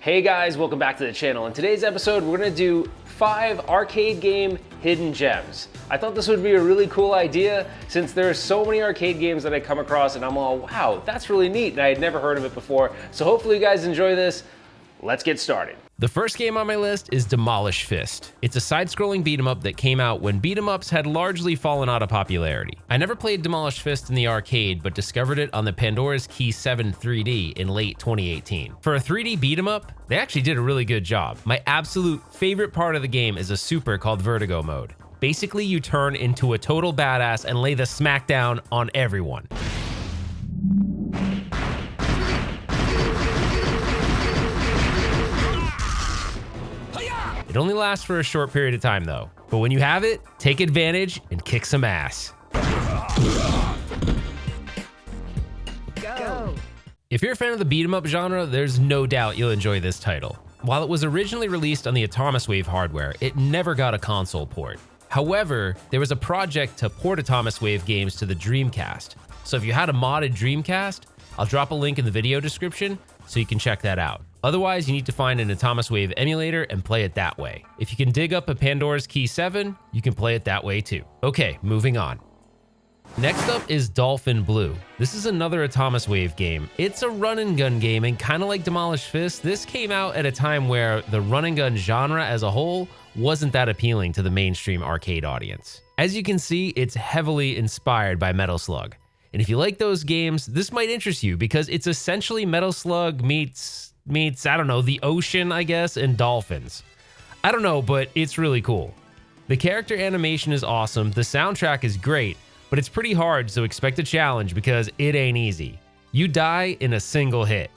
Hey guys, welcome back to the channel. In today's episode, we're gonna do 5 arcade game hidden gems. I thought this would be a really cool idea since there are so many arcade games that I come across and I'm all, wow, that's really neat, and I had never heard of it before. So hopefully you guys enjoy this. Let's get started. The first game on my list is Demolish Fist. It's a side-scrolling beat-em-up that came out when beat-em-ups had largely fallen out of popularity. I never played Demolish Fist in the arcade, but discovered it on the Pandora's Key 7 3D in late 2018. For a 3D beat-em-up, they actually did a really good job. My absolute favorite part of the game is a super called Vertigo mode. Basically, you turn into a total badass and lay the smackdown on everyone. It only lasts for a short period of time though, but when you have it, take advantage and kick some ass. Go. If you're a fan of the beat-em-up genre, there's no doubt you'll enjoy this title. While it was originally released on the Atomiswave hardware, it never got a console port. However, there was a project to port Atomiswave games to the Dreamcast. So if you had a modded Dreamcast, I'll drop a link in the video description so you can check that out. Otherwise, you need to find an Atomiswave emulator and play it that way. If you can dig up a Pandora's Key 7, you can play it that way too. Okay, moving on. Next up is Dolphin Blue. This is another Atomiswave game. It's a run and gun game, and kind of like Demolish Fist, this came out at a time where the run and gun genre as a whole wasn't that appealing to the mainstream arcade audience. As you can see, it's heavily inspired by Metal Slug. And if you like those games, this might interest you because it's essentially Metal Slug meets, I don't know, the ocean, I guess, and dolphins. I don't know, but it's really cool. The character animation is awesome, the soundtrack is great, but it's pretty hard, so expect a challenge because it ain't easy. You die in a single hit.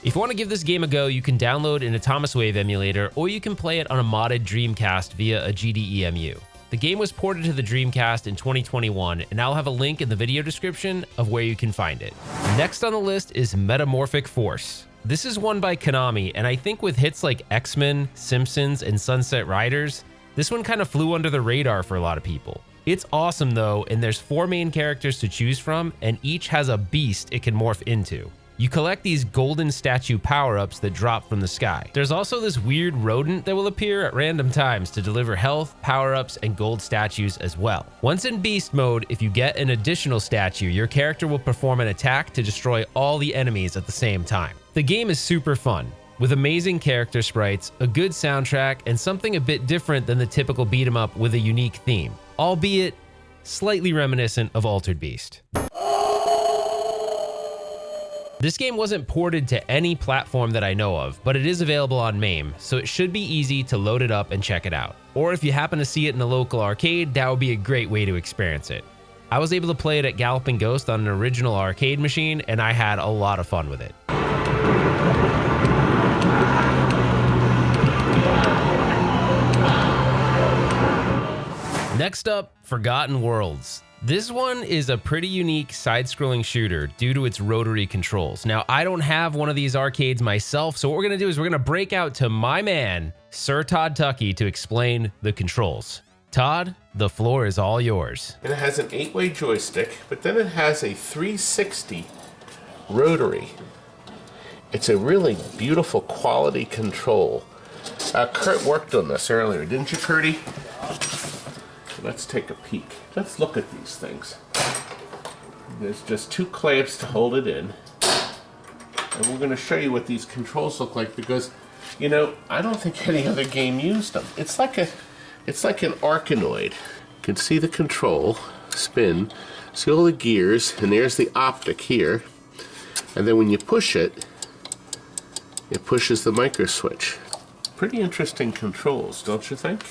If you want to give this game a go, you can download an Atomiswave emulator, or you can play it on a modded Dreamcast via a GDEMU. The game was ported to the Dreamcast in 2021, and I'll have a link in the video description of where you can find it. Next on the list is Metamorphic Force. This is one by Konami, and I think with hits like X-Men, Simpsons, and Sunset Riders, this one kind of flew under the radar for a lot of people. It's awesome though, and there's 4 main characters to choose from, and each has a beast it can morph into. You collect these golden statue power-ups that drop from the sky. There's also this weird rodent that will appear at random times to deliver health, power-ups, and gold statues as well. Once in beast mode, if you get an additional statue, your character will perform an attack to destroy all the enemies at the same time. The game is super fun, with amazing character sprites, a good soundtrack, and something a bit different than the typical beat-em-up with a unique theme, albeit slightly reminiscent of Altered Beast. This game wasn't ported to any platform that I know of, but it is available on MAME, so it should be easy to load it up and check it out. Or if you happen to see it in a local arcade, that would be a great way to experience it. I was able to play it at Galloping Ghost on an original arcade machine, and I had a lot of fun with it. Next up, Forgotten Worlds. This one is a pretty unique side-scrolling shooter due to its rotary controls. Now, I don't have one of these arcades myself, so what we're gonna do is we're gonna break out to my man, Sir Todd Tuckey, to explain the controls. Todd, the floor is all yours. And it has an 8-way joystick, but then it has a 360 rotary. It's a really beautiful quality control. Kurt worked on this earlier, didn't you, Curdy? Let's take a peek. Let's look at these things. There's just 2 clamps to hold it in. And we're going to show you what these controls look like because, you know, I don't think any other game used them. It's like an Arkanoid. You can see the control spin. See all the gears, and there's the optic here. And then when you push it, it pushes the micro switch. Pretty interesting controls, don't you think?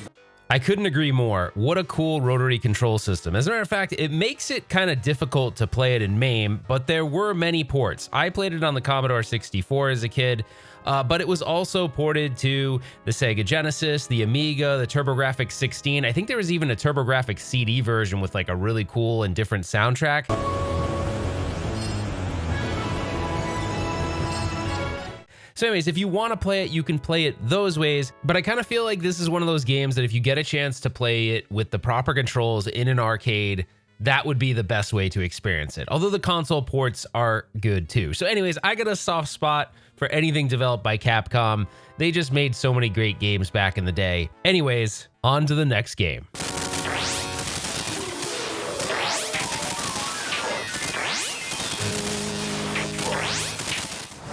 I couldn't agree more. What a cool rotary control system. As a matter of fact, it makes it kind of difficult to play it in MAME, but there were many ports. I played it on the Commodore 64 as a kid, but it was also ported to the Sega Genesis, the Amiga, the TurboGrafx 16. I think there was even a TurboGrafx CD version with like a really cool and different soundtrack. So anyways, if you want to play it, you can play it those ways, but I kind of feel like this is one of those games that if you get a chance to play it with the proper controls in an arcade, that would be the best way to experience it. Although the console ports are good too. So anyways, I got a soft spot for anything developed by Capcom. They just made so many great games back in the day. Anyways, on to the next game.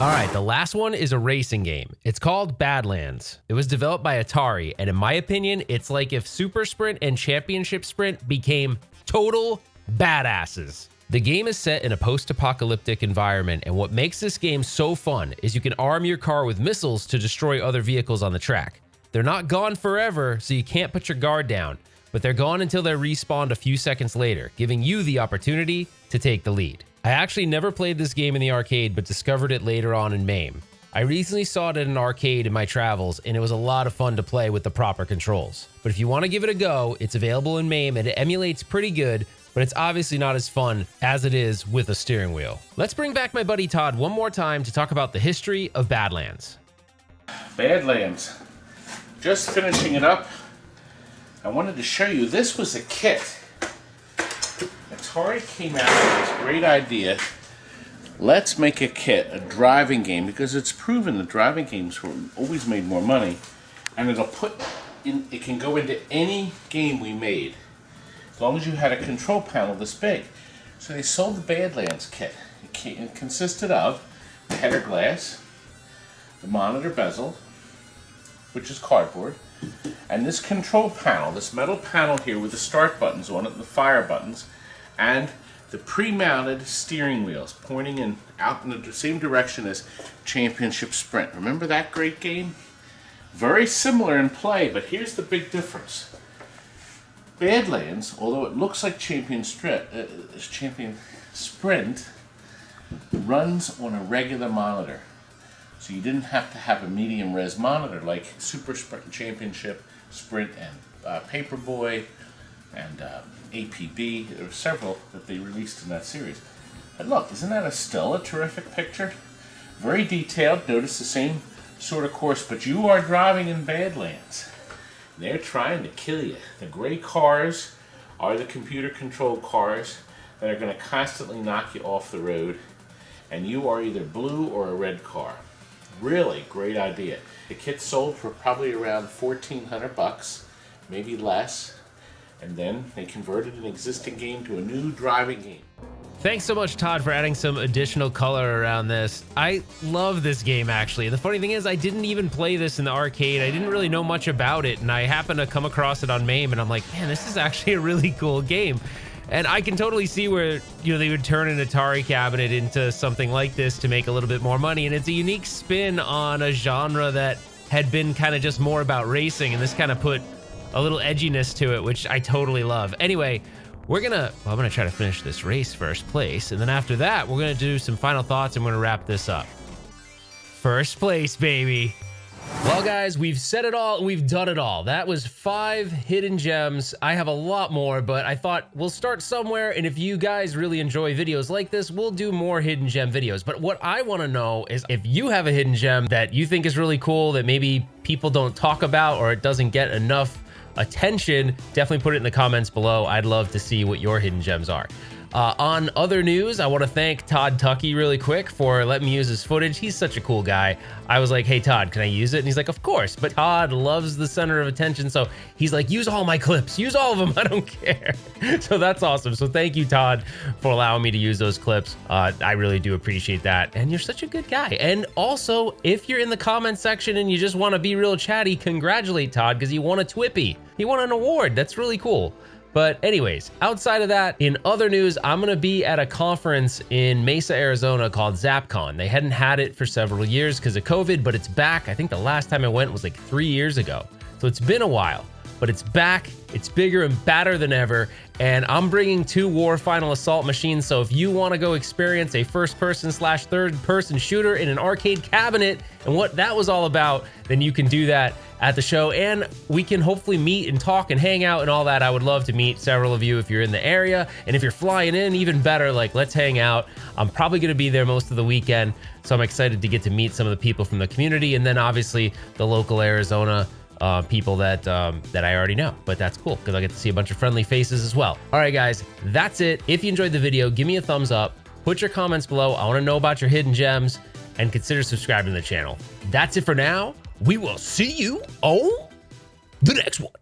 All right, the last one is a racing game. It's called Badlands. It was developed by Atari, and in my opinion, it's like if Super Sprint and Championship Sprint became total badasses. The game is set in a post-apocalyptic environment, and what makes this game so fun is you can arm your car with missiles to destroy other vehicles on the track. They're not gone forever, so you can't put your guard down, but they're gone until they're respawned a few seconds later, giving you the opportunity to take the lead. I actually never played this game in the arcade, but discovered it later on in MAME. I recently saw it at an arcade in my travels, and it was a lot of fun to play with the proper controls. But if you want to give it a go, it's available in MAME and it emulates pretty good, but it's obviously not as fun as it is with a steering wheel. Let's bring back my buddy Todd one more time to talk about the history of Badlands. Badlands. Just finishing it up. I wanted to show you, this was a kit. Atari came out with this great idea. Let's make a kit, a driving game, because it's proven that driving games always made more money, and it can go into any game we made, as long as you had a control panel this big. So they sold the Badlands kit. It consisted of the header glass, the monitor bezel, which is cardboard, and this control panel, this metal panel here with the start buttons on it and the fire buttons, and the pre-mounted steering wheels pointing out in the same direction as Championship Sprint. Remember that great game? Very similar in play, but here's the big difference. Badlands, although it looks like Champion Sprint, runs on a regular monitor. So you didn't have to have a medium res monitor like Super Sprint, Championship Sprint, and Paperboy, and APB. There were several that they released in that series. But look, isn't that still a terrific picture? Very detailed. Notice the same sort of course, but you are driving in Badlands. They're trying to kill you. The gray cars are the computer-controlled cars that are going to constantly knock you off the road, and you are either blue or a red car. Really great idea. The kit sold for probably around $1,400, maybe less, and then they converted an existing game to a new driving game. Thanks so much, Todd, for adding some additional color around this. I love this game, actually. The funny thing is, I didn't even play this in the arcade. I didn't really know much about it, and I happened to come across it on MAME, and I'm like, man, this is actually a really cool game. And I can totally see where, they would turn an Atari cabinet into something like this to make a little bit more money. And it's a unique spin on a genre that had been kind of just more about racing, and this kind of put a little edginess to it, which I totally love. Anyway, I'm gonna try to finish this race first place, and then after that, we're gonna do some final thoughts and we're gonna wrap this up. First place, baby. Well, guys, we've said it all, we've done it all. That was 5 hidden gems. I have a lot more, but I thought we'll start somewhere, and if you guys really enjoy videos like this, we'll do more hidden gem videos. But what I wanna know is if you have a hidden gem that you think is really cool that maybe people don't talk about or it doesn't get enough attention, definitely put it in the comments below. I'd love to see what your hidden gems are. On other news, I want to thank Todd Tuckey really quick for letting me use his footage. He's such a cool guy. I was like, hey, Todd, can I use it? And he's like, of course. But Todd loves the center of attention, so he's like, use all my clips. Use all of them. I don't care. So that's awesome. So thank you, Todd, for allowing me to use those clips. I really do appreciate that. And you're such a good guy. And also, if you're in the comment section and you just want to be real chatty, congratulate Todd because he won a Twippy. He won an award. That's really cool. But anyways, outside of that, in other news, I'm gonna be at a conference in Mesa, Arizona called ZapCon. They hadn't had it for several years because of COVID, but it's back. I think the last time I went was like 3 years ago. So it's been a while, but it's back. It's bigger and badder than ever. And I'm bringing 2 War Final Assault machines. So if you wanna go experience a first-person/third-person shooter in an arcade cabinet and what that was all about, then you can do that at the show, and we can hopefully meet and talk and hang out and all that. I would love to meet several of you if you're in the area, and if you're flying in, even better, like let's hang out. I'm probably gonna be there most of the weekend, so I'm excited to get to meet some of the people from the community, and then obviously the local Arizona people that I already know, but that's cool because I get to see a bunch of friendly faces as well. All right, guys, that's it. If you enjoyed the video, give me a thumbs up, put your comments below. I want to know about your hidden gems, and consider subscribing to the channel. That's it for now. We will see you on the next one.